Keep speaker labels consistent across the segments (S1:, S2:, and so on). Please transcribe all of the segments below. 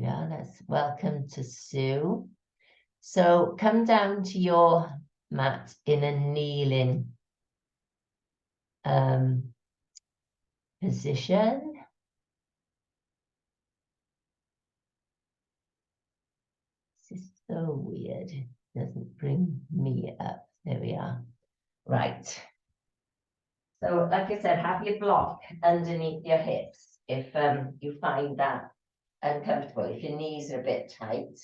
S1: Yeah, welcome to Sue. So come down to your mat in a kneeling position. This is so weird. It doesn't bring me up. There we are. Right. So like I said, have your block underneath your hips if you find that uncomfortable. If your knees are a bit tight,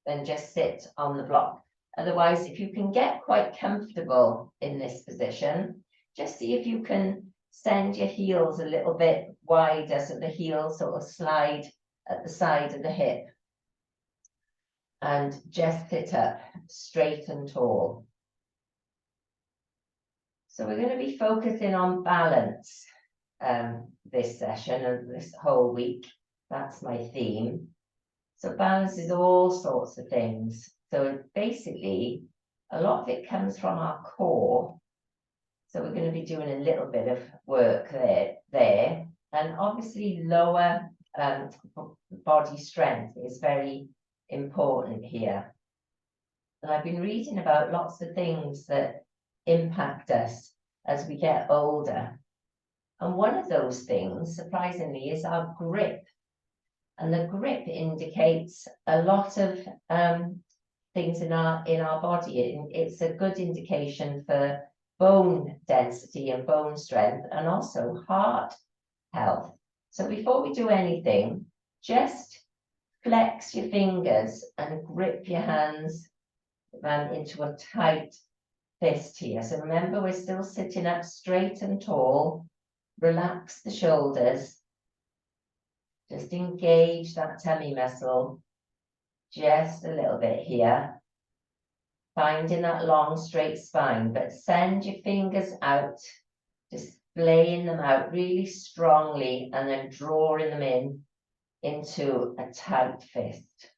S1: then just sit on the block. Otherwise, if you can get quite comfortable in this position, just see if you can send your heels a little bit wider so the heels sort of slide at the side of the hip. And just sit up straight and tall. So we're going to be focusing on balance this session and this whole week. That's my theme. So balance is all sorts of things. So basically, a lot of it comes from our core. So we're going to be doing a little bit of work there. And obviously lower body strength is very important here. And I've been reading about lots of things that impact us as we get older. And one of those things, surprisingly, is our grip. And the grip indicates a lot of things in our body. It's a good indication for bone density and bone strength, and also heart health. So before we do anything, just flex your fingers and grip your hands into a tight fist here. So remember, we're still sitting up straight and tall. Relax the shoulders. Just engage that tummy muscle just a little bit here. Finding that long, straight spine, but send your fingers out, displaying them out really strongly, and then drawing them into a tight fist.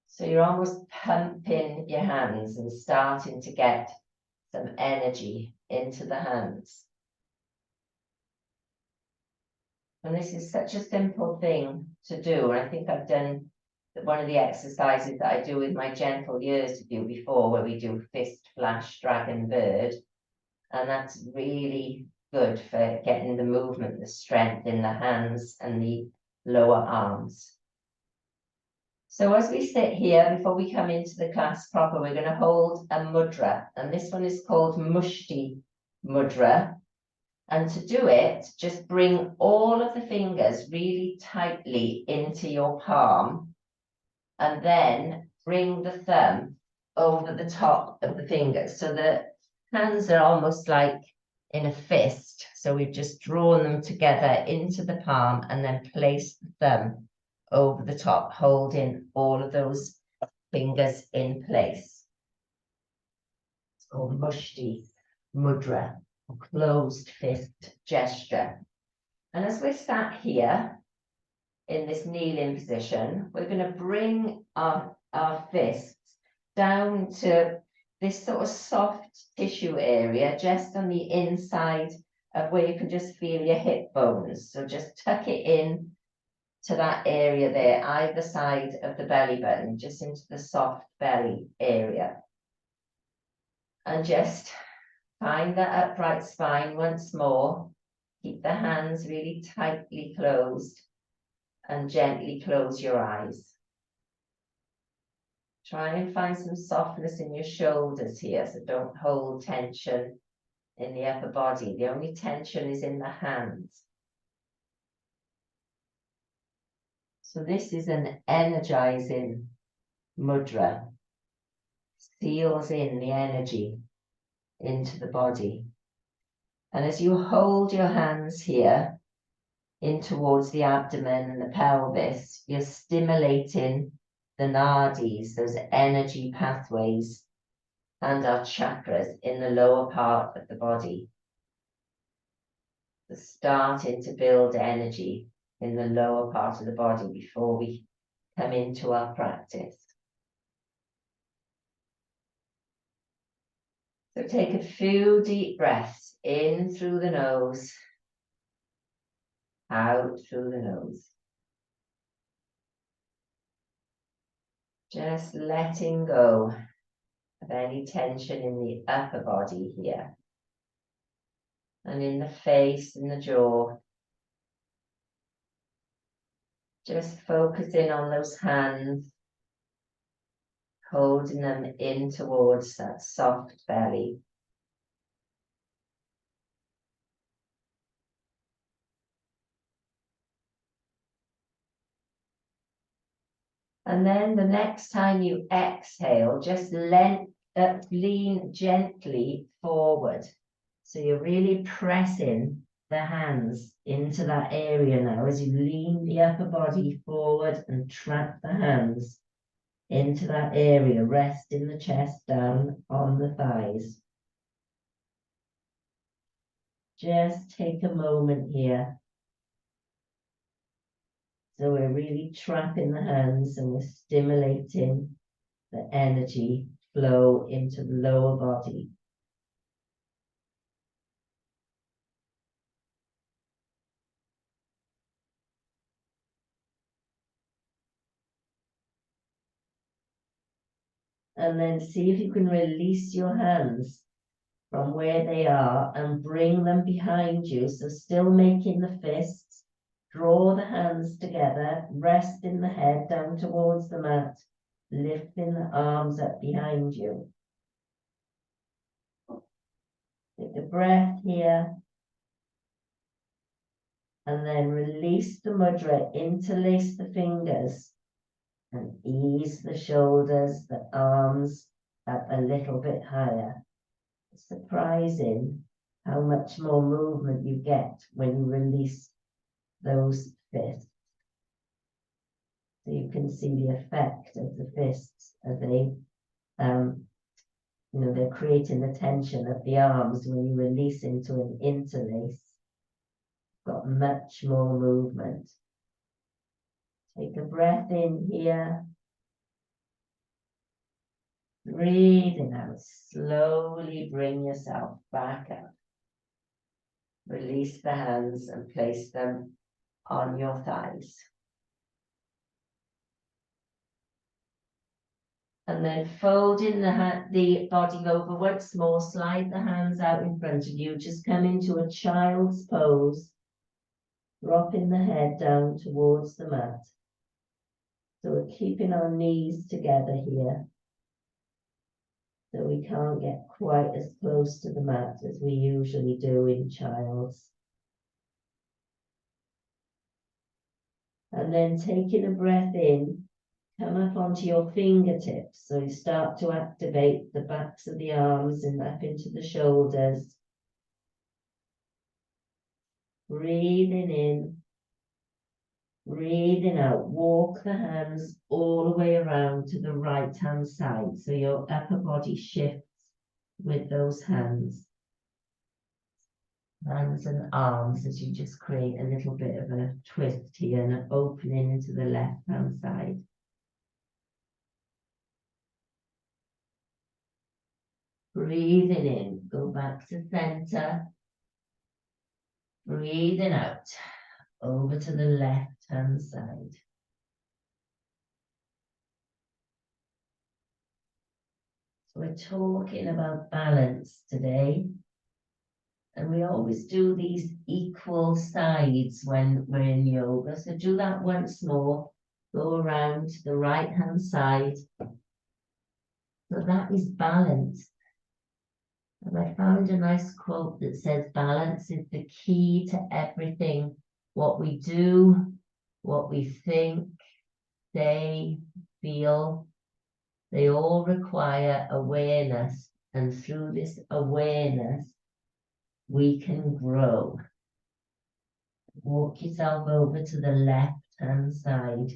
S1: So you're almost pumping your hands and starting to get some energy into the hands. And this is such a simple thing to do. And I think I've done one of the exercises that I do with my gentle years to do before, where we do fist flash dragon bird. And that's really good for getting the movement, the strength in the hands and the lower arms. So as we sit here, before we come into the class proper, we're going to hold a mudra. And this one is called Mushti Mudra. And to do it, just bring all of the fingers really tightly into your palm, and then bring the thumb over the top of the fingers. So the hands are almost like in a fist. So we've just drawn them together into the palm and then place the thumb over the top, holding all of those fingers in place. It's called Mushti Mudra, a closed fist gesture. And as we're sat here in this kneeling position, we're going to bring our fists down to this sort of soft tissue area just on the inside of where you can just feel your hip bones. So just tuck it in to that area there, either side of the belly button, just into the soft belly area. And just find that upright spine once more. Keep the hands really tightly closed and gently close your eyes. Try and find some softness in your shoulders here, so don't hold tension in the upper body. The only tension is in the hands. So this is an energizing mudra. Seals in the energy into the body. And as you hold your hands here in towards the abdomen and the pelvis, you're stimulating the nadis, those energy pathways, and our chakras in the lower part of the body. So starting to build energy in the lower part of the body before we come into our practice. So take a few deep breaths in through the nose, out through the nose. Just letting go of any tension in the upper body here. And in the face and the jaw. Just focusing on those hands, holding them in towards that soft belly. And then the next time you exhale, just lean gently forward. So you're really pressing the hands into that area now as you lean the upper body forward and trap the hands into that area, resting the chest down on the thighs. Just take a moment here. So we're really trapping the hands and we're stimulating the energy flow into the lower body. And then see if you can release your hands from where they are and bring them behind you. So still making the fists, draw the hands together, resting the head down towards the mat, lifting the arms up behind you. Take a breath here. And then release the mudra, interlace the fingers and ease the shoulders, the arms up a little bit higher. It's surprising how much more movement you get when you release those fists. So you can see the effect of the fists as they, they're creating the tension of the arms when you release into an interlace. Got much more movement. Take a breath in here. Breathing out, slowly bring yourself back up. Release the hands and place them on your thighs. And then folding the body over once more, slide the hands out in front of you. Just come into a child's pose, dropping the head down towards the mat. So we're keeping our knees together here. So we can't get quite as close to the mat as we usually do in child's. And then taking a breath in, come up onto your fingertips. So you start to activate the backs of the arms and up into the shoulders. Breathing in, breathing out. Walk the hands all the way around to the right hand side. So your upper body shifts with those hands. Hands and arms as you just create a little bit of a twist here and an opening into the left hand side. Breathing in, go back to center. Breathing out, over to the left hand side. So we're talking about balance today. And we always do these equal sides when we're in yoga. So do that once more. Go around to the right hand side. So that is balance. And I found a nice quote that says, balance is the key to everything. What we do, what we think, say, feel, they all require awareness. And through this awareness, we can grow. Walk yourself over to the left-hand side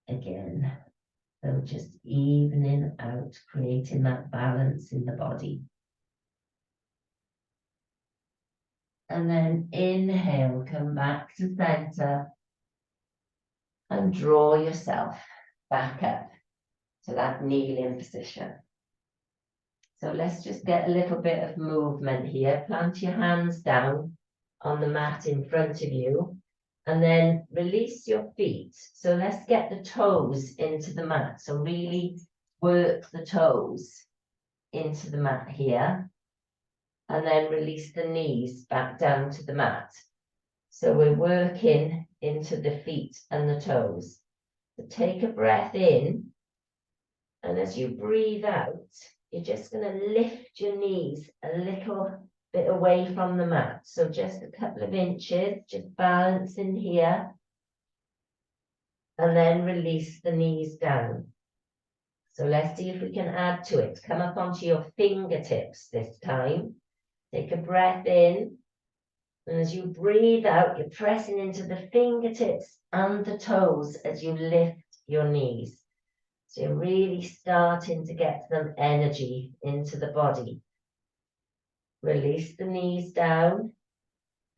S1: again. So just evening out, creating that balance in the body. And then inhale, come back to center and draw yourself back up to that kneeling position. So let's just get a little bit of movement here. Plant your hands down on the mat in front of you And then release your feet. So let's get the toes into the mat. So really work the toes into the mat here. And then release the knees back down to the mat. So we're working into the feet and the toes. So take a breath in. And as you breathe out, you're just going to lift your knees a little bit away from the mat. So just a couple of inches, just balancing here. And then release the knees down. So let's see if we can add to it. Come up onto your fingertips this time. Take a breath in. And as you breathe out, you're pressing into the fingertips and the toes as you lift your knees. So you're really starting to get some energy into the body. Release the knees down.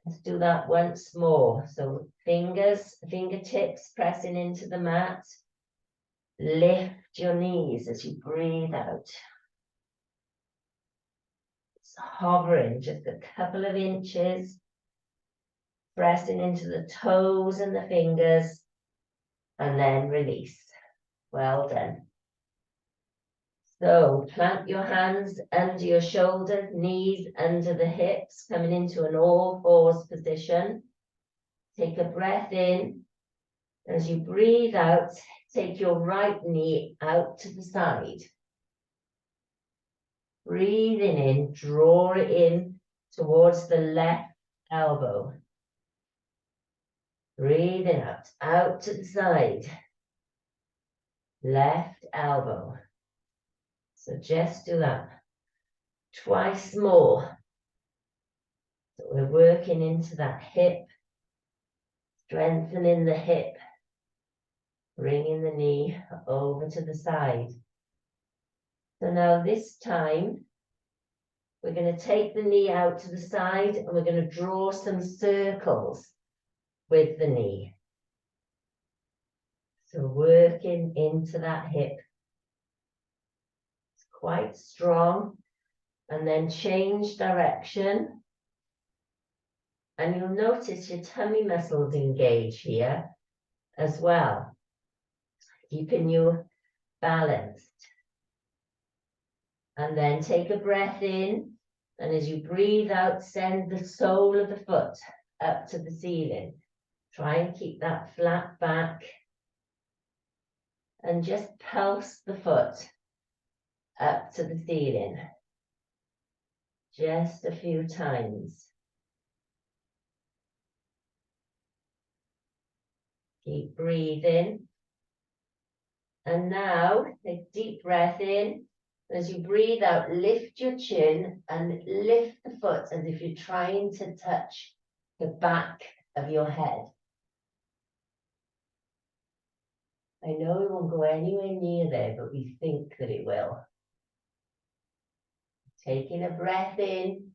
S1: Let's do that once more. So fingertips pressing into the mat. Lift your knees as you breathe out. It's hovering just a couple of inches. Pressing into the toes and the fingers. And then release. Well done. So plant your hands under your shoulders, knees under the hips, coming into an all fours position. Take a breath in. As you breathe out, take your right knee out to the side. Breathing in, draw it in towards the left elbow. Breathing out to the side. Left elbow. So just do that twice more. So we're working into that hip, strengthening the hip, bringing the knee over to the side. So now this time, we're going to take the knee out to the side and we're going to draw some circles with the knee. So working into that hip. It's quite strong. And then change direction. And you'll notice your tummy muscles engage here as well, keeping you balanced. And then take a breath in. And as you breathe out, send the sole of the foot up to the ceiling. Try and keep that flat back. And just pulse the foot up to the ceiling. Just a few times. Keep breathing. And now, take a deep breath in. As you breathe out, lift your chin and lift the foot as if you're trying to touch the back of your head. I know it won't go anywhere near there, but we think that it will. Taking a breath in.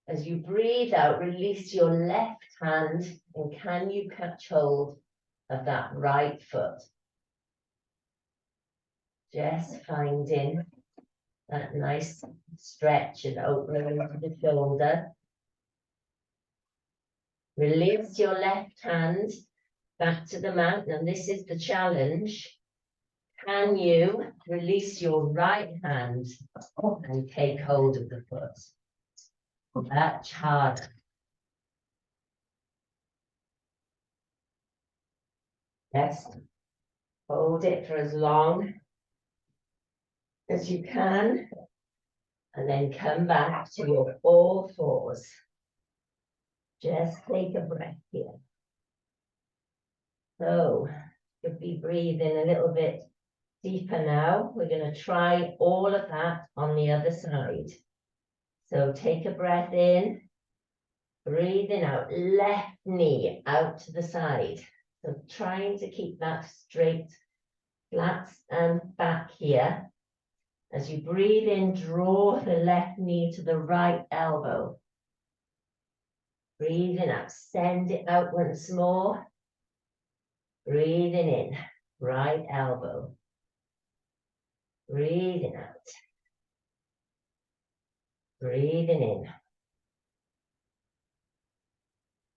S1: As you breathe out, release your left hand and can you catch hold of that right foot? Just finding that nice stretch and opening of the shoulder. Release your left hand back to the mat. Now this is the challenge. Can you release your right hand and take hold of the foot? Much harder. Yes. Hold it for as long as you can. And then come back to your all fours. Just take a breath here. So, you'll be breathing a little bit deeper now. We're going to try all of that on the other side. So take a breath in, breathing out, left knee out to the side. So trying to keep that straight, flat and back here. As you breathe in, draw the left knee to the right elbow. Breathing out, send it out once more. Breathing in, right elbow. Breathing out. Breathing in.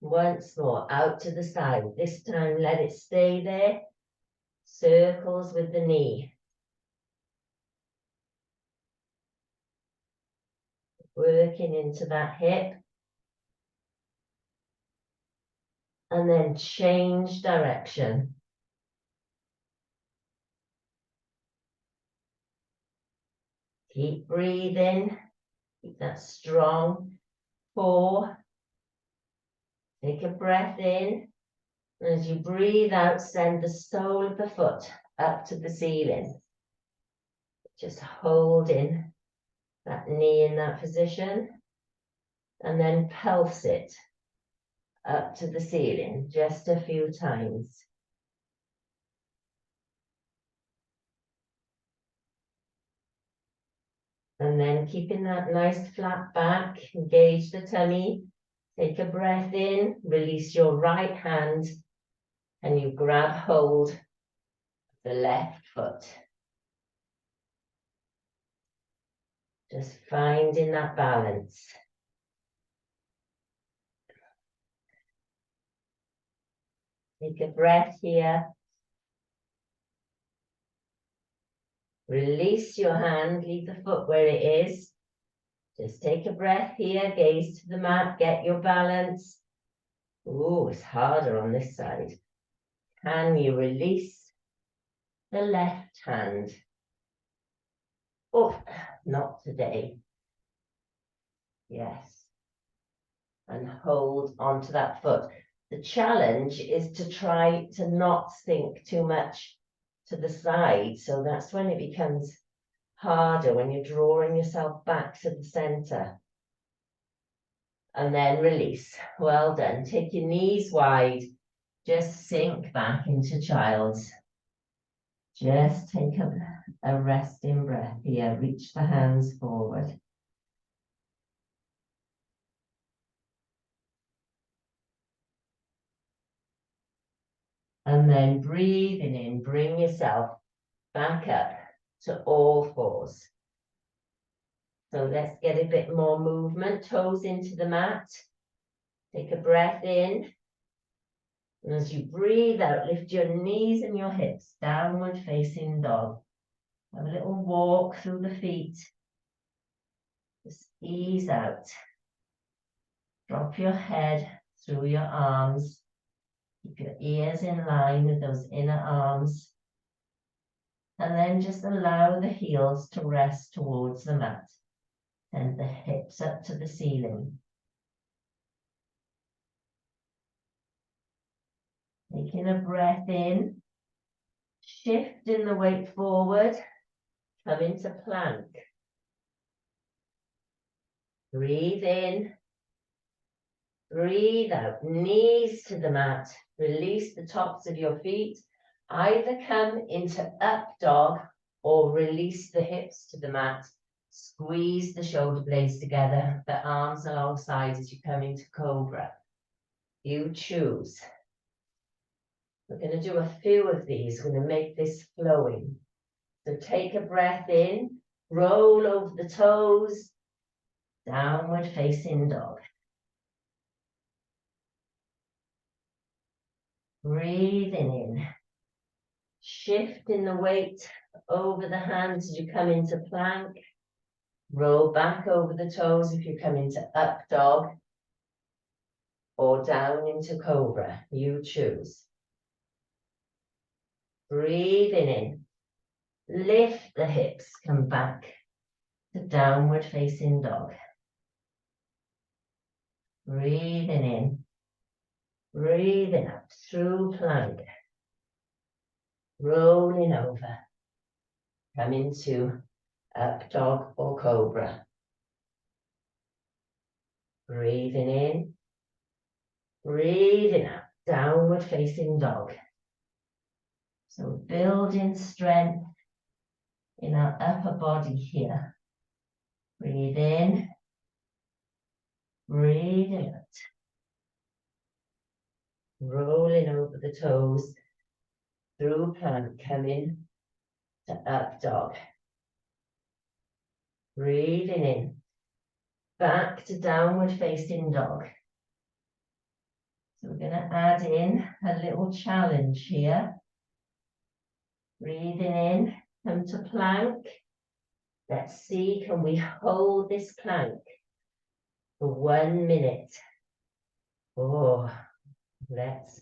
S1: Once more, out to the side. This time, let it stay there. Circles with the knee. Working into that hip. And then change direction. Keep breathing. Keep that strong. 4. Take a breath in. And as you breathe out, send the sole of the foot up to the ceiling. Just holding that knee in that position. And then pulse it up to the ceiling just a few times. And then keeping that nice flat back, engage the tummy. Take a breath in, release your right hand, and you grab hold of the left foot. Just finding that balance. Take a breath here. Release your hand, leave the foot where it is. Just take a breath here, gaze to the mat, get your balance. Ooh, it's harder on this side. Can you release the left hand? Oh, not today. Yes. And hold onto that foot. The challenge is to try to not sink too much to the side. So that's when it becomes harder, when you're drawing yourself back to the center. And then release. Well done. Take your knees wide. Just sink back into child's. Just take a resting breath here. Reach the hands forward. And then breathing in, bring yourself back up to all fours. So let's get a bit more movement. Toes into the mat. Take a breath in. And as you breathe out, lift your knees and your hips, downward facing dog. Have a little walk through the feet. Just ease out. Drop your head through your arms. Keep your ears in line with those inner arms. And then just allow the heels to rest towards the mat. Send the hips up to the ceiling. Taking a breath in. Shifting the weight forward. Come into plank. Breathe in. Breathe out. Knees to the mat. Release the tops of your feet. Either come into up dog or release the hips to the mat. Squeeze the shoulder blades together, the arms alongside as you come into cobra. You choose. We're going to do a few of these. We're going to make this flowing. So take a breath in, roll over the toes, downward facing dog. Breathing in. Shifting the weight over the hands as you come into plank. Roll back over the toes if you come into up dog or down into cobra. You choose. Breathing in. Lift the hips, come back to downward facing dog. Breathing in. Breathing up through plank. Rolling over. Come into up dog or cobra. Breathing in. Breathing out. Downward facing dog. So building strength in our upper body here. Breathe in. Breathe out. Rolling over the toes. Through plank, coming to up dog. Breathing in. Back to downward facing dog. So we're going to add in a little challenge here. Breathing in, come to plank. Let's see, can we hold this plank for 1 minute? Oh, let's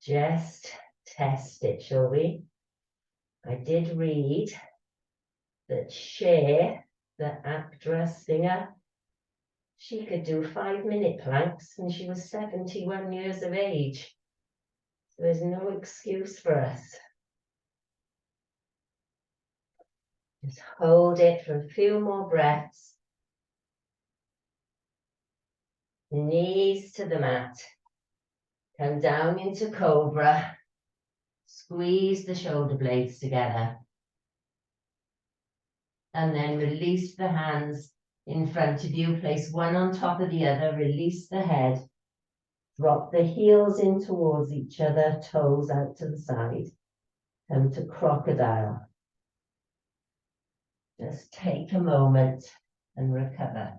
S1: just test it, shall we? I did read that Cher, the actress, singer, she could do 5-minute planks when she was 71 years of age. So there's no excuse for us. Just hold it for a few more breaths. Knees to the mat. Come down into cobra. Squeeze the shoulder blades together. And then release the hands in front of you. Place one on top of the other. Release the head. Drop the heels in towards each other. Toes out to the side. Come to crocodile. Just take a moment and recover.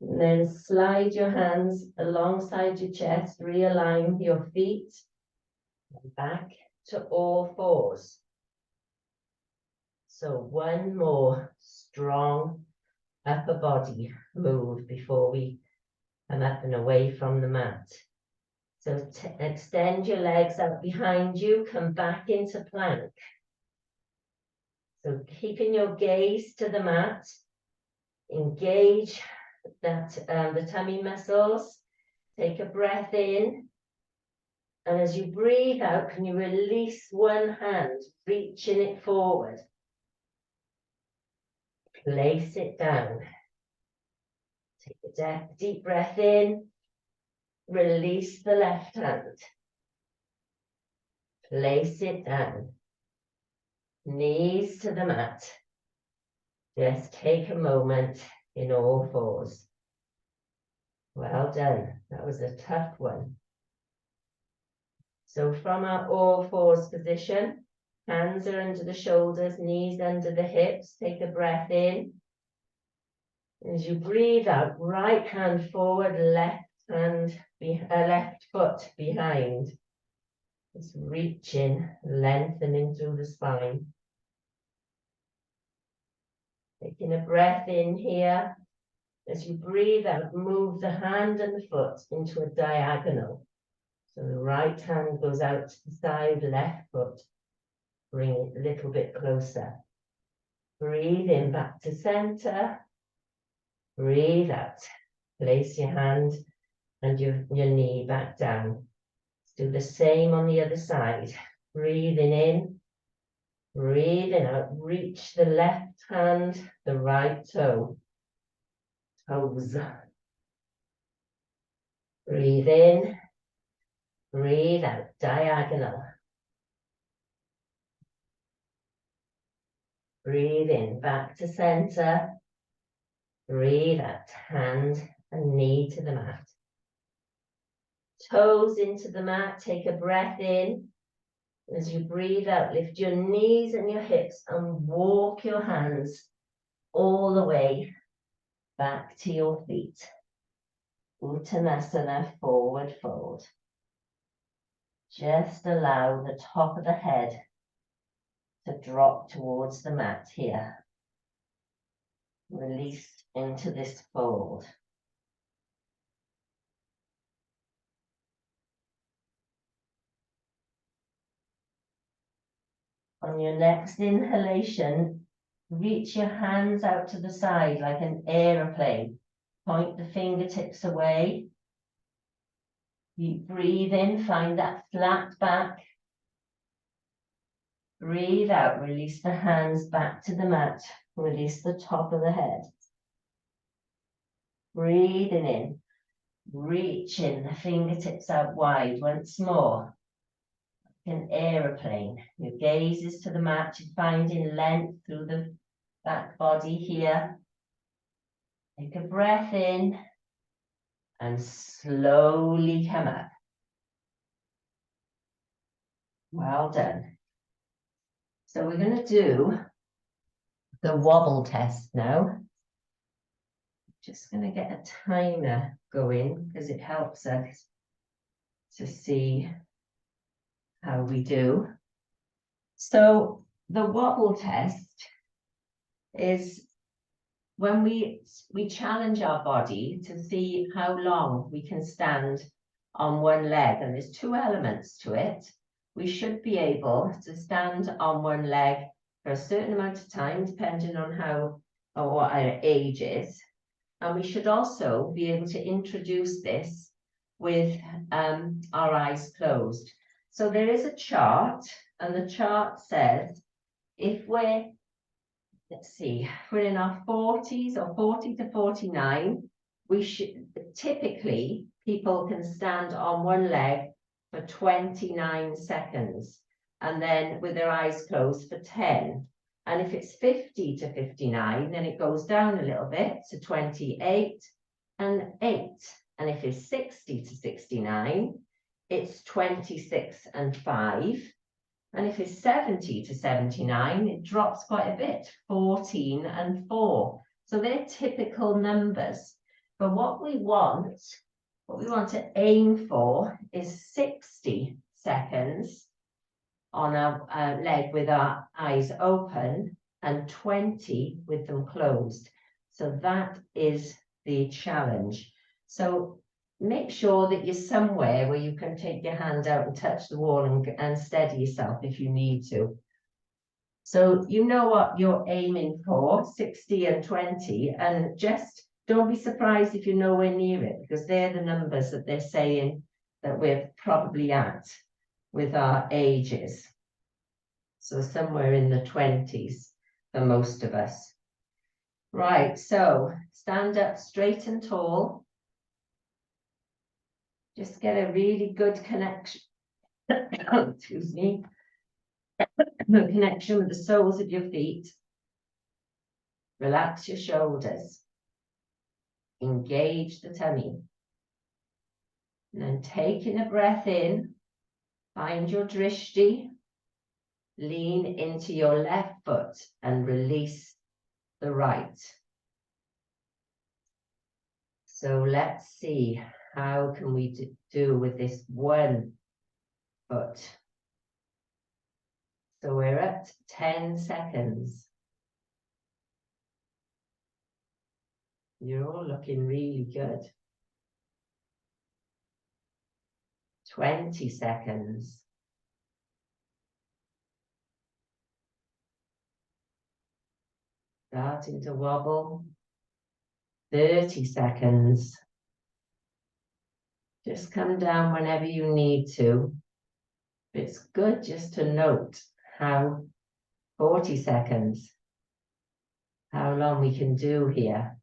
S1: And then slide your hands alongside your chest, realign your feet, and back to all fours. So one more strong upper body move before we come up and away from the mat. So extend your legs out behind you, come back into plank. So keeping your gaze to the mat, engage that the tummy muscles. Take a breath in, and as you breathe out, can you release one hand, reaching it forward? Place it down. Take a deep breath in, release the left hand. Place it down. Knees to the mat. Just take a moment in all fours. Well done. That was a tough one. So from our all fours position, hands are under the shoulders, knees under the hips. Take a breath in. As you breathe out, right hand forward, left foot behind. Just reaching, lengthening through the spine. Taking a breath in here. As you breathe out, move the hand and the foot into a diagonal. So the right hand goes out to the side, left foot. Bring it a little bit closer. Breathe in back to center. Breathe out. Place your hand and your knee back down. Let's do the same on the other side. Breathing in. Breathing out. Reach the left hand, the right toe. Toes. Breathe in. Breathe out. Diagonal. Breathe in. Back to center. Breathe out. Hand and knee to the mat. Toes into the mat. Take a breath in. As you breathe out, lift your knees and your hips and walk your hands all the way back to your feet. Uttanasana, forward fold. Just allow the top of the head to drop towards the mat here. Release into this fold. On your next inhalation, reach your hands out to the side like an aeroplane. Point the fingertips away. You breathe in, find that flat back. Breathe out, release the hands back to the mat. Release the top of the head. Breathing in, reaching the fingertips out wide once more. An aeroplane. Your gaze is to the mat. You're finding length through the back body here. Take a breath in and slowly come up. Well done. So we're going to do the wobble test now. Just going to get a timer going because it helps us to see how we do. So the wobble test is when we challenge our body to see how long we can stand on one leg, and there's two elements to it. We should be able to stand on one leg for a certain amount of time, depending on how or what our age is. And we should also be able to introduce this with our eyes closed. So there is a chart, and the chart says if we're, let's see, we're in our 40s or 40 to 49, we should typically, people can stand on one leg for 29 seconds and then with their eyes closed for 10. And if it's 50 to 59, then it goes down a little bit to 28 and 8. And if it's 60 to 69, it's 26 and 5. And if it's 70 to 79, it drops quite a bit, 14 and 4. So they're typical numbers. But what we want to aim for is 60 seconds on our leg with our eyes open and 20 with them closed. So that is the challenge. So make sure that you're somewhere where you can take your hand out and touch the wall and steady yourself if you need to. So you know what you're aiming for, 60 and 20, and just don't be surprised if you're nowhere near it, because they're the numbers that they're saying that we're probably at with our ages. So somewhere in the 20s for most of us. Right, so stand up straight and tall. Just get a really good connection, excuse me, connection with the soles of your feet. Relax your shoulders. Engage the tummy. And then taking a breath in, find your drishti. Lean into your left foot and release the right. So let's see, how can we do with this one foot? So we're at 10 seconds. You're all looking really good. 20 seconds. Starting to wobble. 30 seconds. Just come down whenever you need to. It's good just to note how 40 seconds, how long we can do here.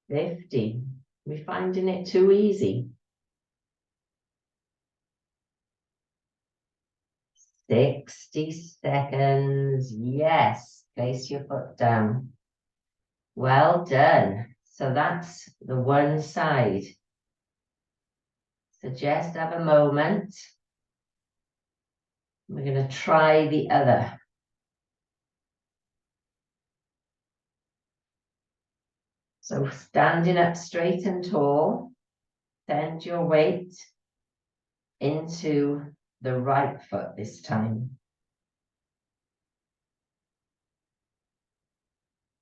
S1: 50. We're finding it too easy. 60 seconds. Yes. Place your foot down. Well done. So that's the one side. So just have a moment. We're going to try the other. So standing up straight and tall, send your weight into the right foot this time.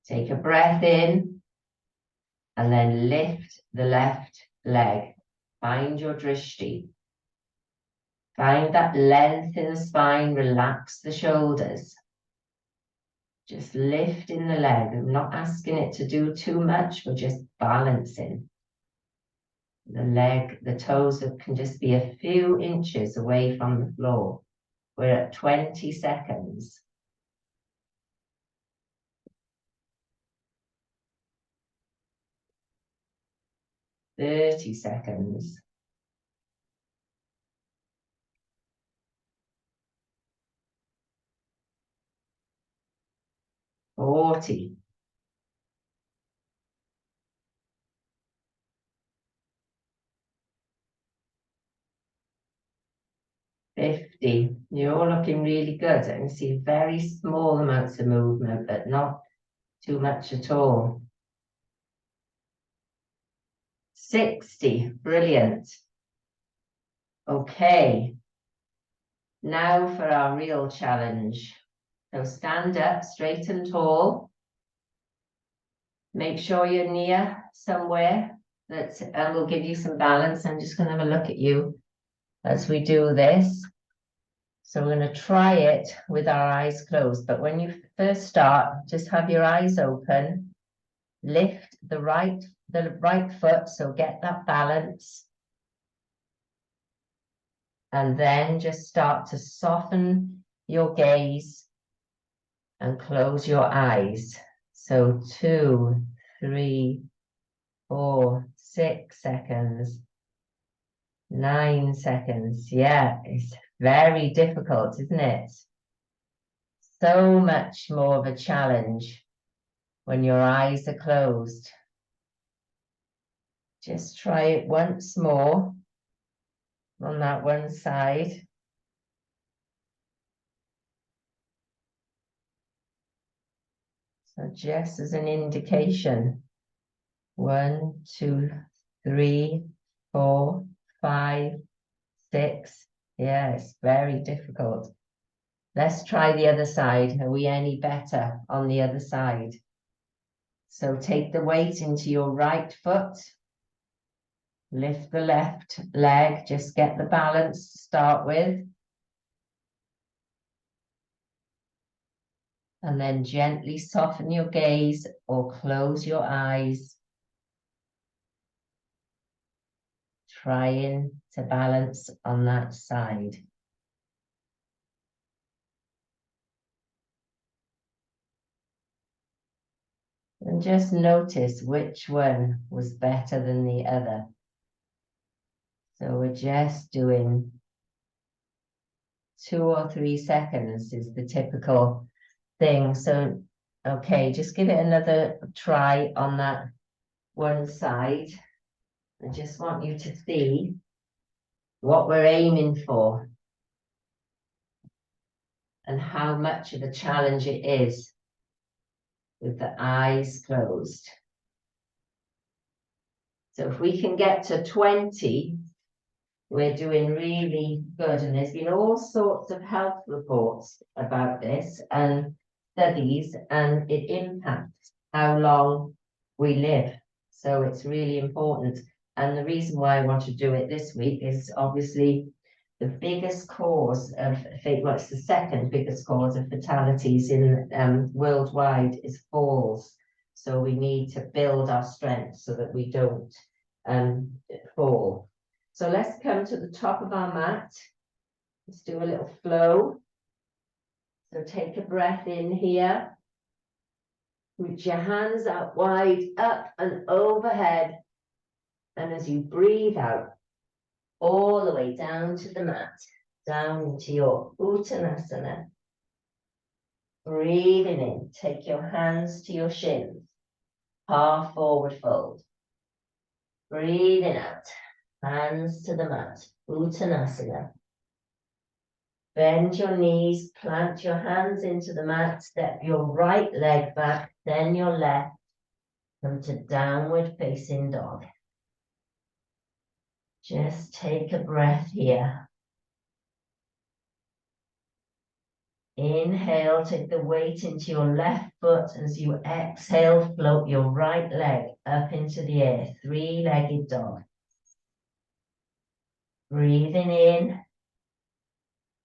S1: Take a breath in and then lift the left leg. Find your drishti. Find that length in the spine, relax the shoulders. Just lifting the leg. I'm not asking it to do too much, we're just balancing. The leg, the toes can just be a few inches away from the floor. We're at 20 seconds. 30 seconds. 40. 50. You're all looking really good. I can see very small amounts of movement, but not too much at all. 60. Brilliant. Okay. Now for our real challenge. So stand up straight and tall. Make sure you're near somewhere that will give you some balance. I'm just going to have a look at you as we do this. So we're going to try it with our eyes closed. But when you first start, just have your eyes open. Lift the right foot, so get that balance. And then just start to soften your gaze and close your eyes. So 2, 3, 4, 6 seconds, 9 seconds. Yeah, it's very difficult, isn't it? So much more of a challenge when your eyes are closed. Just try it once more on that one side. So just as an indication, 1, 2, 3, 4, 5, 6. Yeah, it's very difficult. Let's try the other side. Are we any better on the other side? So take the weight into your right foot. Lift the left leg. Just get the balance to start with. And then gently soften your gaze or close your eyes. Trying to balance on that side. And just notice which one was better than the other. So we're just doing 2 or 3 seconds is the typical thing. So, okay, just give it another try on that one side. I just want you to see what we're aiming for and how much of a challenge it is with the eyes closed. So if we can get to 20, we're doing really good. And there's been all sorts of health reports about this and studies, and it impacts how long we live. So it's really important. And the reason why I want to do it this week is obviously the biggest cause of, well, it's the second biggest cause of fatalities in worldwide is falls. So we need to build our strength so that we don't fall. So let's come to the top of our mat. Let's do a little flow. So take a breath in here. Reach your hands out wide, up and overhead. And as you breathe out, all the way down to the mat, down into your Uttanasana. Breathing in, take your hands to your shins, half forward fold. Breathing out, hands to the mat, Uttanasana. Bend your knees, plant your hands into the mat, step your right leg back, then your left. Come to downward facing dog. Just take a breath here. Inhale, take the weight into your left foot. As you exhale, float your right leg up into the air, three-legged dog. Breathing in.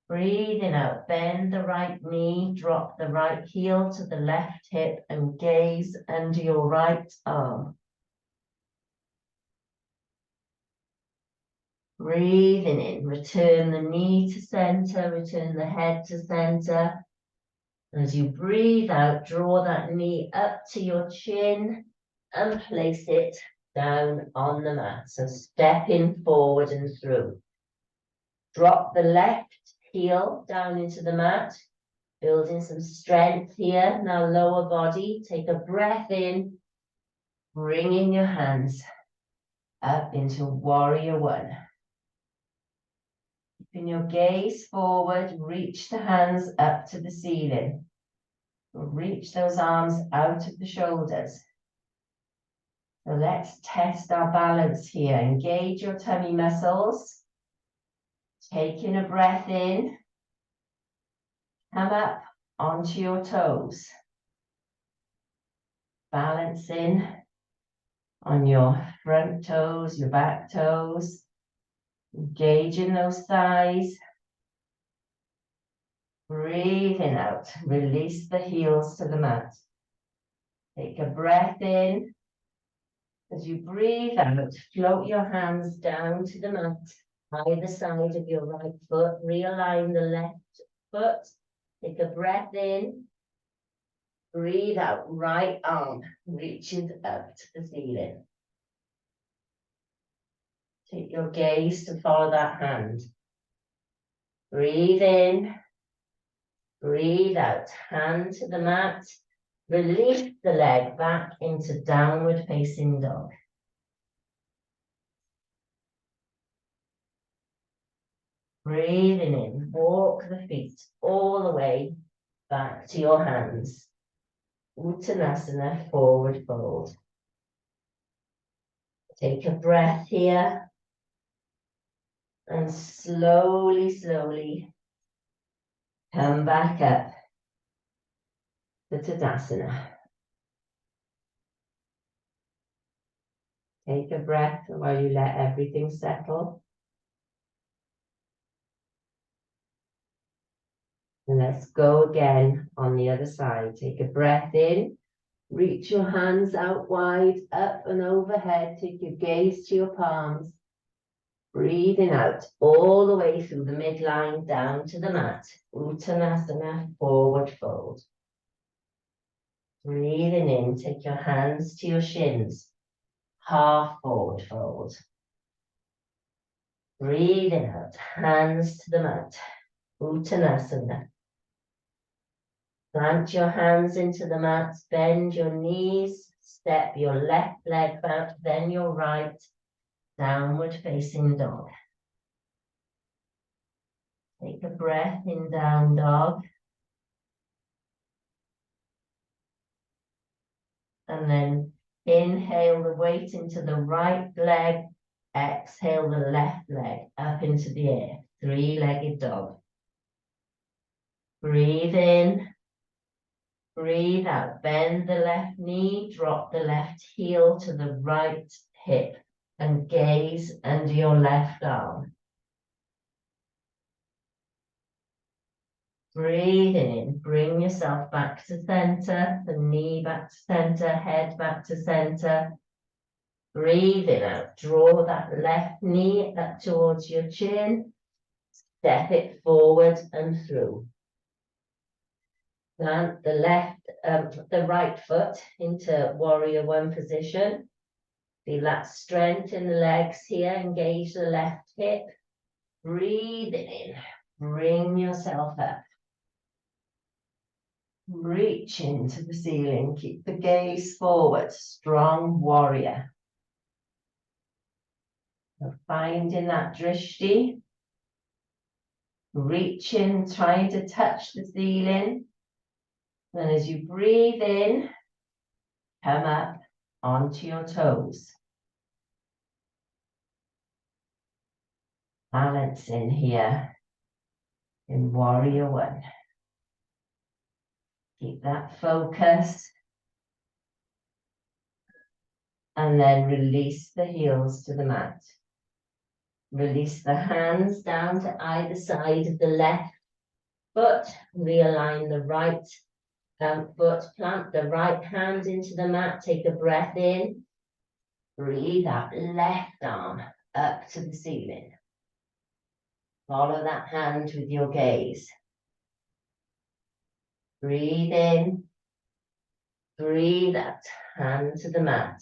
S1: Breathing out, bend the right knee, drop the right heel to the left hip and gaze under your right arm. Breathing in, return the knee to center, return the head to center. As you breathe out, draw that knee up to your chin and place it down on the mat. So stepping forward and through. Drop the left heel down into the mat, building some strength here. Now lower body, take a breath in, bringing your hands up into warrior one. Keeping your gaze forward, reach the hands up to the ceiling. Reach those arms out of the shoulders. So let's test our balance here. Engage your tummy muscles. Taking a breath in. Come up onto your toes. Balancing on your front toes, your back toes. Engaging those thighs. Breathing out. Release the heels to the mat. Take a breath in. As you breathe out, float your hands down to the mat, either side of your right foot. Realign the left foot. Take a breath in. Breathe out, right arm reaches up to the ceiling. Take your gaze to follow that hand. Breathe in. Breathe out, hand to the mat. Release the leg back into downward facing dog. Breathing in, walk the feet all the way back to your hands. Uttanasana, forward fold. Take a breath here. And slowly, slowly come back up to Tadasana. Take a breath while you let everything settle. And let's go again on the other side. Take a breath in. Reach your hands out wide, up and overhead. Take your gaze to your palms. Breathing out all the way through the midline down to the mat. Uttanasana, forward fold. Breathing in, take your hands to your shins. Half forward fold. Breathing out, hands to the mat. Uttanasana. Plant your hands into the mat, bend your knees, step your left leg back, then your right, downward facing dog. Take a breath in down dog. And then inhale the weight into the right leg, exhale the left leg up into the air, three-legged dog. Breathe in. Breathe out, bend the left knee, drop the left heel to the right hip and gaze under your left arm. Breathing in, bring yourself back to center, the knee back to center, head back to center. Breathing out, draw that left knee up towards your chin, step it forward and through. Plant the right foot into warrior one position. Feel that strength in the legs here. Engage the left hip. Breathing in. Bring yourself up. Reach into the ceiling. Keep the gaze forward. Strong warrior. So finding that drishti. Reaching, trying to touch the ceiling. And as you breathe in, come up onto your toes. Balancing here in warrior one. Keep that focus. And then release the heels to the mat. Release the hands down to either side of the left foot. Realign the right foot. Plant the right hand into the mat. Take a breath in. Breathe out. Left arm up to the ceiling. Follow that hand with your gaze. Breathe in. Breathe out. Hand to the mat.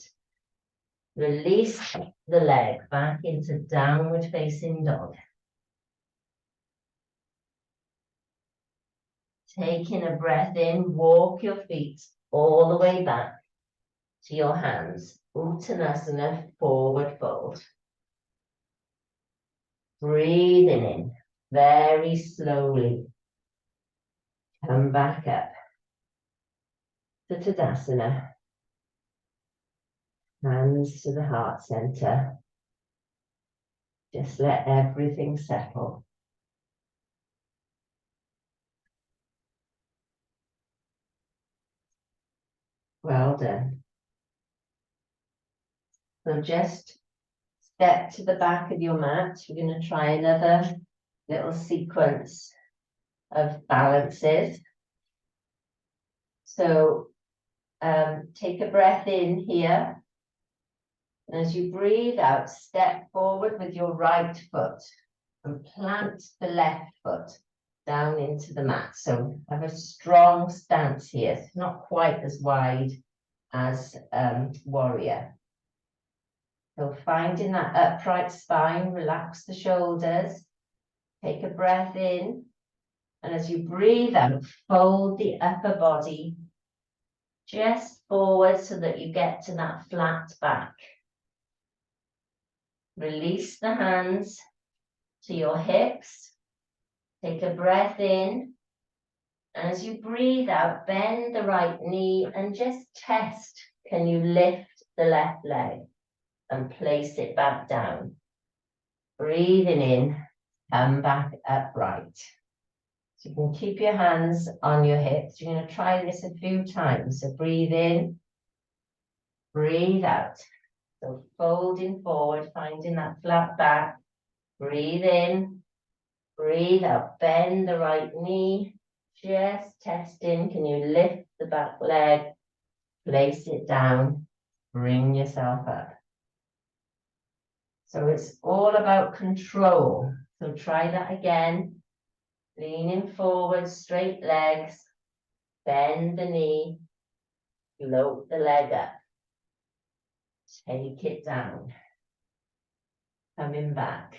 S1: Release the leg back into downward facing dog. Taking a breath in, walk your feet all the way back to your hands. Uttanasana, forward fold. Breathing in, Very slowly. Come back up to Tadasana. Hands to the heart center. Just let everything settle. Well done. So just step to the back of your mat. We're going to try another little sequence of balances. So take a breath in here. And as you breathe out, step forward with your right foot and plant the left foot down into the mat. So have a strong stance here. It's not quite as wide as warrior. So finding that upright spine, relax the shoulders, take a breath in, and as you breathe out, fold the upper body just forward so that you get to that flat back. Release the hands to your hips, take a breath in, and as you breathe out, bend the right knee and just test, can you lift the left leg? And place it back down. Breathing in, come back upright. So you can keep your hands on your hips. You're going to try this a few times. So breathe in, breathe out. So folding forward, finding that flat back. Breathe in, breathe out. Bend the right knee. Just testing. Can you lift the back leg? Place it down. Bring yourself up. So it's all about control. So try that again. Leaning forward, straight legs, bend the knee, float the leg up. Take it down. Coming back.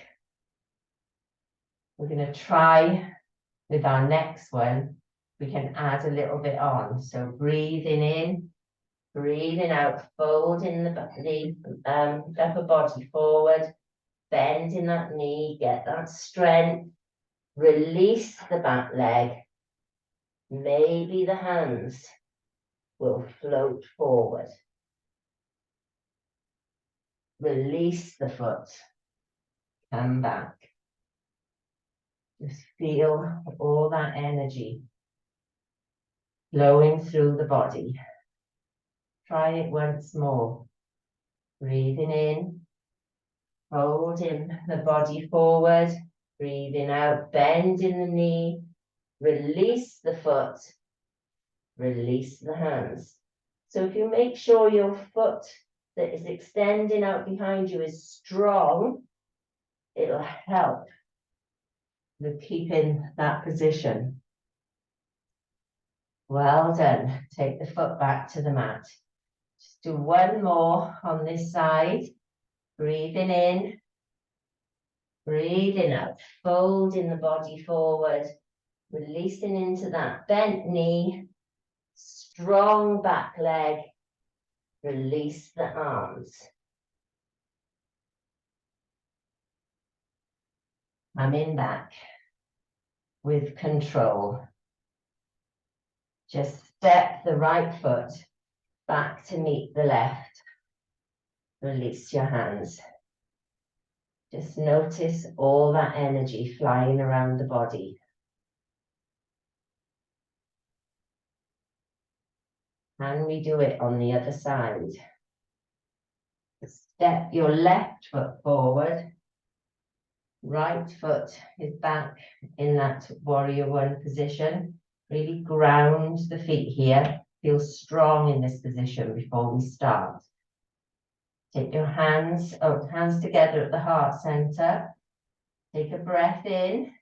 S1: We're going to try with our next one. We can add a little bit on. So breathing in, breathing out, folding the upper body forward, bending that knee, get that strength. Release the back leg. Maybe the hands will float forward. Release the foot. Come back. Just feel all that energy flowing through the body. Try it once more. Breathing in, holding the body forward. Breathing out, bending the knee. Release the foot. Release the hands. So if you make sure your foot that is extending out behind you is strong, it'll help with keeping that position. Well done. Take the foot back to the mat. Just do one more on this side. Breathing in, breathing out, folding the body forward, releasing into that bent knee, strong back leg, release the arms. Coming back with control. Just step the right foot back to meet the left. Release your hands. Just notice all that energy flying around the body. Can we do it on the other side? Step your left foot forward. Right foot is back in that warrior one position. Really ground the feet here. Feel strong in this position before we start. Take your hands together at the heart center. Take a breath in.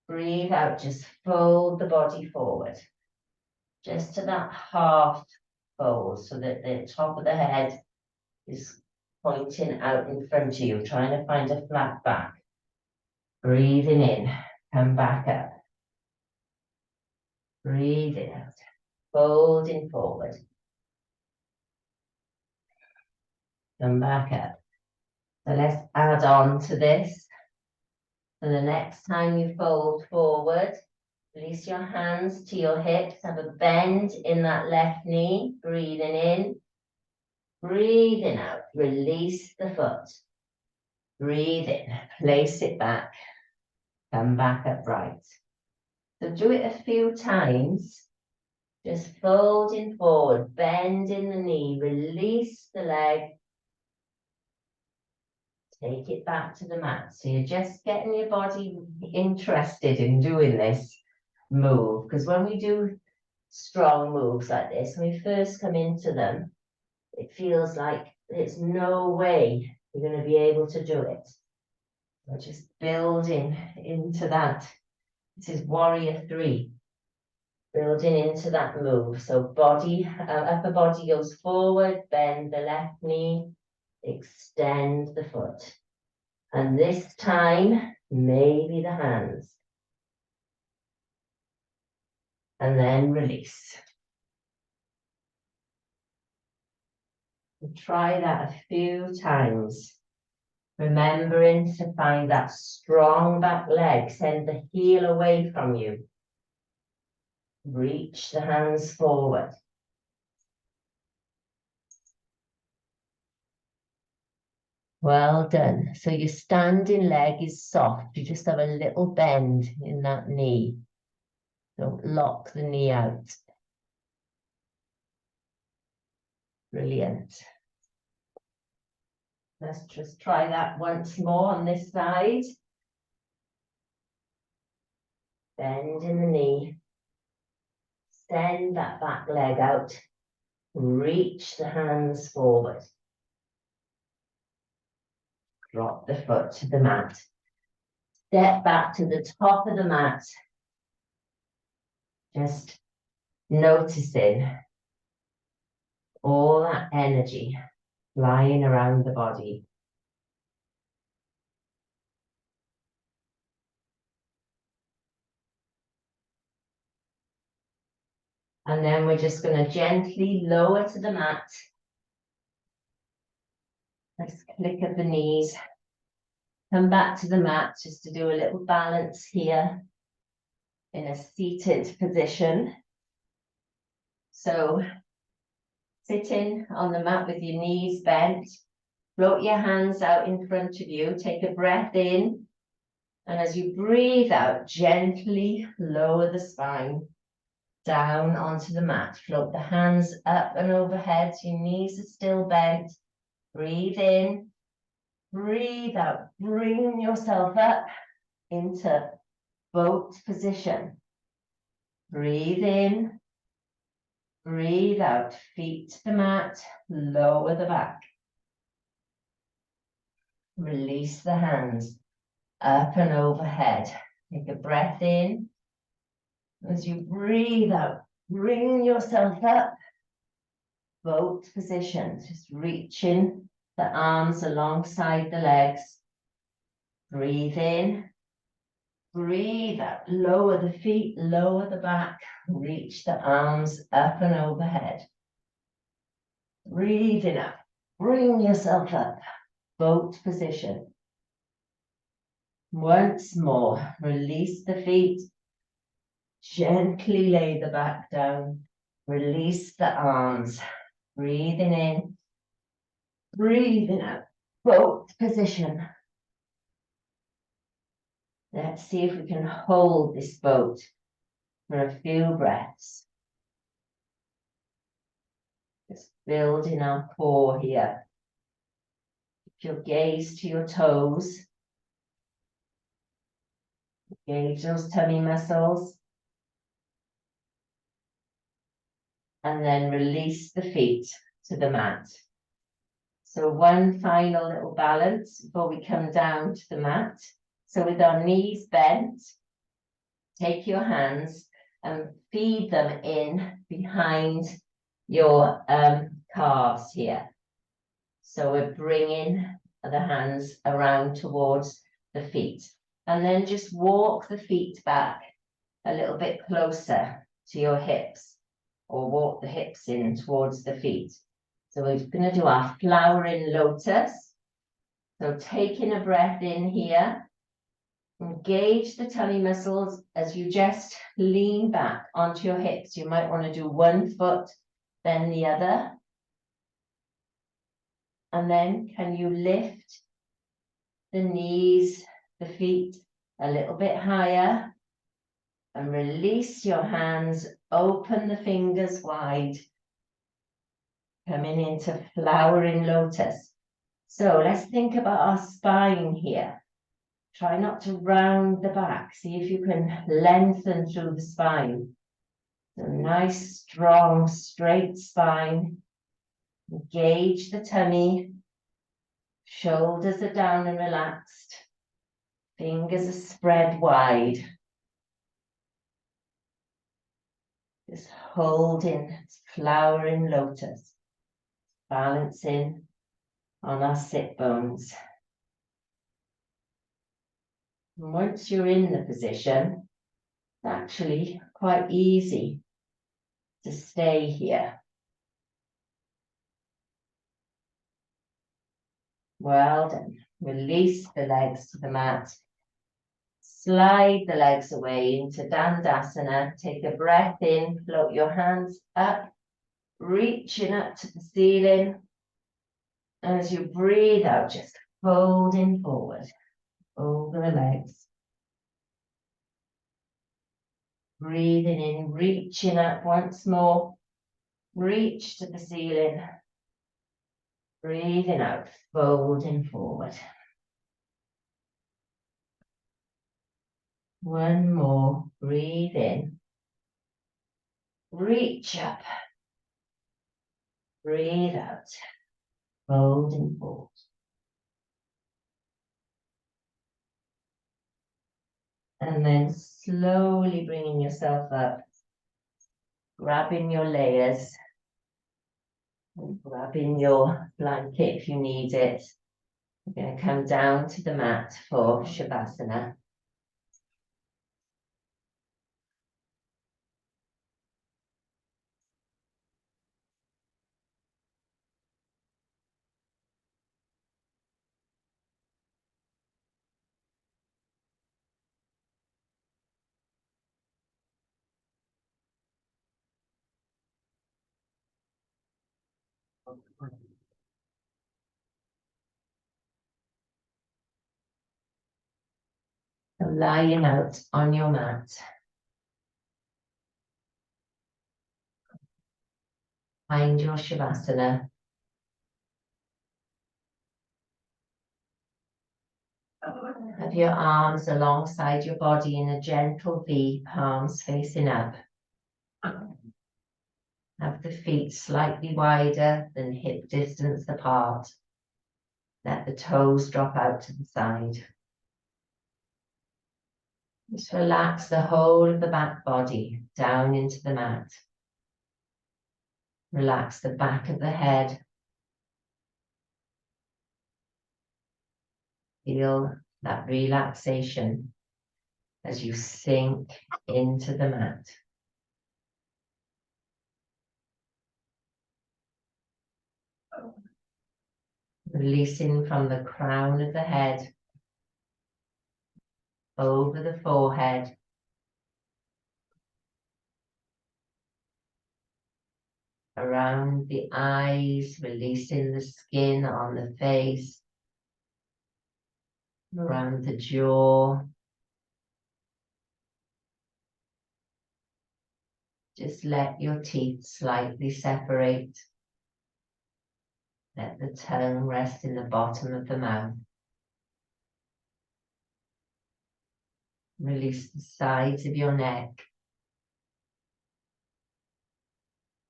S1: Breathe out, just fold the body forward. Just to that half fold so that the top of the head is pointing out in front of you, trying to find a flat back. Breathing in, come back up. Breathing out, folding forward. Come back up. So let's add on to this. And the next time you fold forward, release your hands to your hips, have a bend in that left knee, breathing in, breathing out, release the foot. Breathe in, place it back, come back upright. So do it a few times, just folding forward, bending the knee, release the leg, take it back to the mat. So you're just getting your body interested in doing this move, because when we do strong moves like this, when we first come into them, it feels like there's no way you're going to be able to do it. We're just building into that. This is warrior 3, building into that move. So body, upper body goes forward, bend the left knee, extend the foot. And this time, maybe the hands. And then release. And try that a few times. Remembering to find that strong back leg, send the heel away from you. Reach the hands forward. Well done. So your standing leg is soft. You just have a little bend in that knee. Don't lock the knee out. Brilliant. Let's just try that once more on this side. Bend in the knee. Send that back leg out. Reach the hands forward. Drop the foot to the mat. Step back to the top of the mat. Just noticing all that energy flying around the body. And then we're just going to gently lower to the mat. Let's click at the knees. Come back to the mat just to do a little balance here in a seated position. So sitting on the mat with your knees bent, float your hands out in front of you, take a breath in, and as you breathe out, gently lower the spine down onto the mat. Float the hands up and overhead, your knees are still bent. Breathe in, breathe out, bring yourself up into boat position. Breathe in, breathe out, feet to the mat, lower the back. Release the hands up and overhead. Take a breath in. As you breathe out, bring yourself up. Boat position, just reaching the arms alongside the legs. Breathe in. Breathe out, lower the feet, lower the back. Reach the arms up and overhead. Breathing up, bring yourself up. Boat position. Once more, release the feet. Gently lay the back down. Release the arms. Breathing in. Breathing out. Boat position. Let's see if we can hold this boat for a few breaths. Just building our core here. Keep your gaze to your toes. Engage those tummy muscles. And then release the feet to the mat. So one final little balance before we come down to the mat. So with our knees bent, take your hands and feed them in behind your calves here. So we're bringing the hands around towards the feet. And then just walk the feet back a little bit closer to your hips, or walk the hips in towards the feet. So we're going to do our flowering lotus. So taking a breath in here, Engage the tummy muscles as you just lean back onto your hips. You might want to do one foot, then the other. And then can you lift the knees, the feet a little bit higher and release your hands, open the fingers wide, coming into flowering lotus. So let's think about our spine here. Try not to round the back. See if you can lengthen through the spine. So nice, strong, straight spine. Engage the tummy. Shoulders are down and relaxed. Fingers are spread wide. Just holding flowering lotus. Balancing on our sit bones. And once you're in the position, it's actually quite easy to stay here. Well done. Release the legs to the mat. Slide the legs away into Dandasana. Take a breath in, float your hands up, reaching up to the ceiling. And as you breathe out, just folding forward over the legs. Breathing in, reaching up once more. Reach to the ceiling. Breathing out, folding forward. One more, breathe in. Reach up. Breathe out, folding forward. And then slowly bringing yourself up, grabbing your layers, and grabbing your blanket if you need it. You're going to come down to the mat for Shavasana. So lying out on your mat. Find your Shavasana. Have your arms alongside your body in a gentle V, palms facing up. Have the feet slightly wider than hip distance apart. Let the toes drop out to the side. Just relax the whole of the back body down into the mat. Relax the back of the head. Feel that relaxation as you sink into the mat. Releasing from the crown of the head, over the forehead, around the eyes, releasing the skin on the face, around the jaw. Just let your teeth slightly separate. Let the tongue rest in the bottom of the mouth. Release the sides of your neck,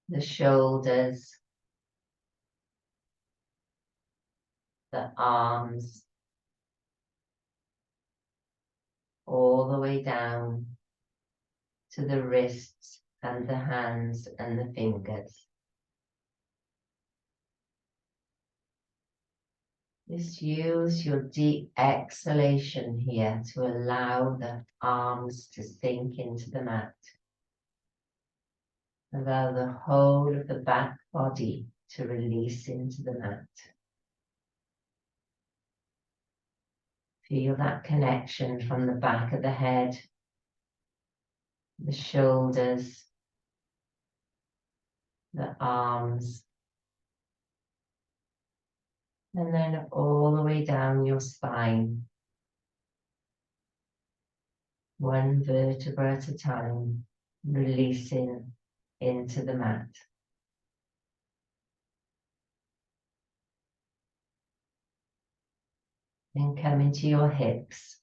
S1: the shoulders, the arms, all the way down to the wrists and the hands and the fingers. Just use your deep exhalation here to allow the arms to sink into the mat. Allow the whole of the back body to release into the mat. Feel that connection from the back of the head, the shoulders, the arms, and then all the way down your spine, one vertebra at a time, releasing into the mat. Then coming to your hips,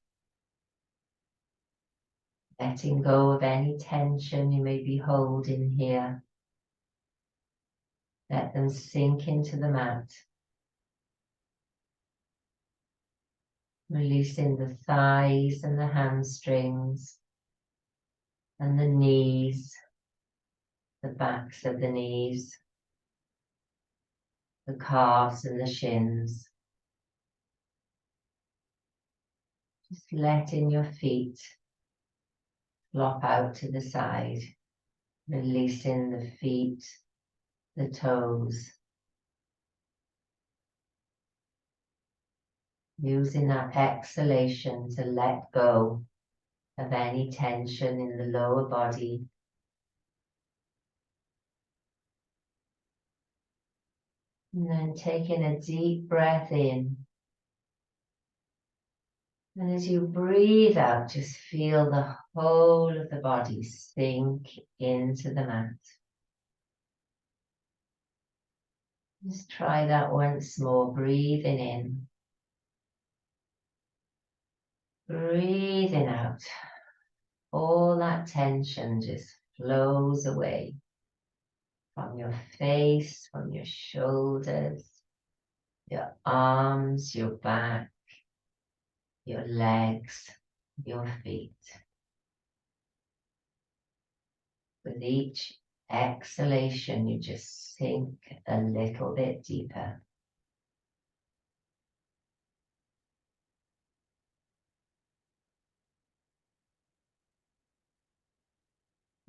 S1: letting go of any tension you may be holding here. Let them sink into the mat. Releasing the thighs and the hamstrings and the knees, the backs of the knees, the calves and the shins. Just letting your feet flop out to the side, releasing the feet, the toes. Using that exhalation to let go of any tension in the lower body. And then taking a deep breath in. And as you breathe out, just feel the whole of the body sink into the mat. Just try that once more, breathing in. Breathing out. All that tension just flows away from your face, from your shoulders, your arms, your back, your legs, your feet. With each exhalation, you just sink a little bit deeper.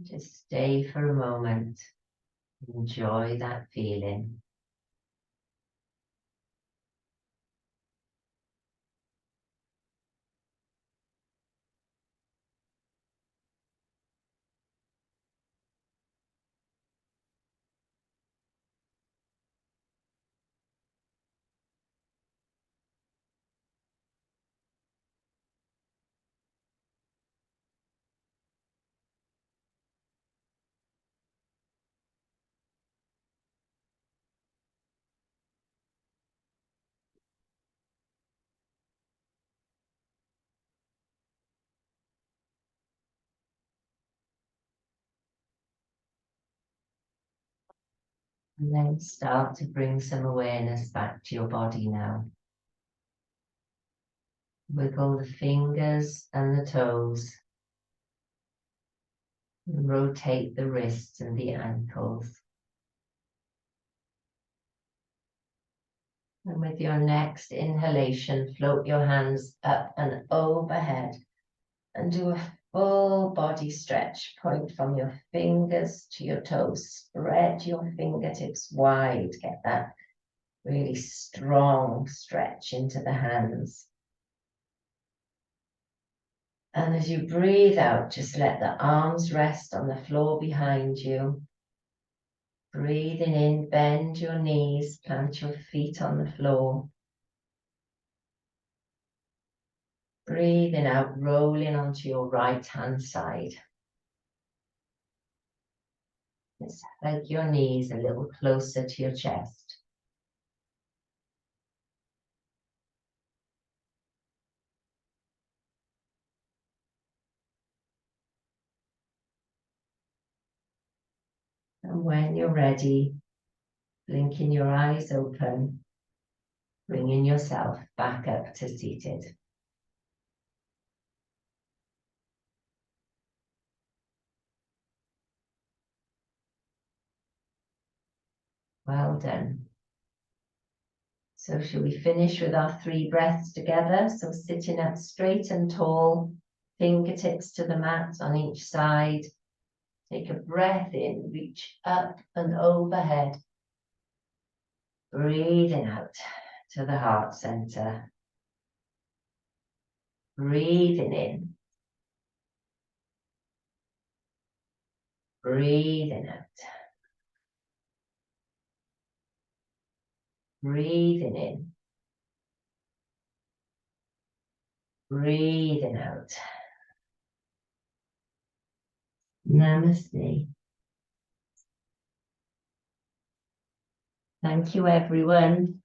S1: Just stay for a moment. Enjoy that feeling. And then start to bring some awareness back to your body now. Wiggle the fingers and the toes. And rotate the wrists and the ankles. And with your next inhalation, float your hands up and overhead and do a full body stretch. Point from your fingers to your toes. Spread your fingertips wide. Get that really strong stretch into the hands. And as you breathe out, just let the arms rest on the floor behind you. Breathing in, bend your knees, plant your feet on the floor. Breathing out, rolling onto your right hand side. Just hug your knees a little closer to your chest. And when you're ready, blinking your eyes open, bringing yourself back up to seated. Well done. So shall we finish with our 3 breaths together? So sitting up straight and tall, fingertips to the mat on each side. Take a breath in, reach up and overhead. Breathing out to the heart center. Breathing in. Breathing out. Breathing in. Breathing out. Namaste. Thank you, everyone.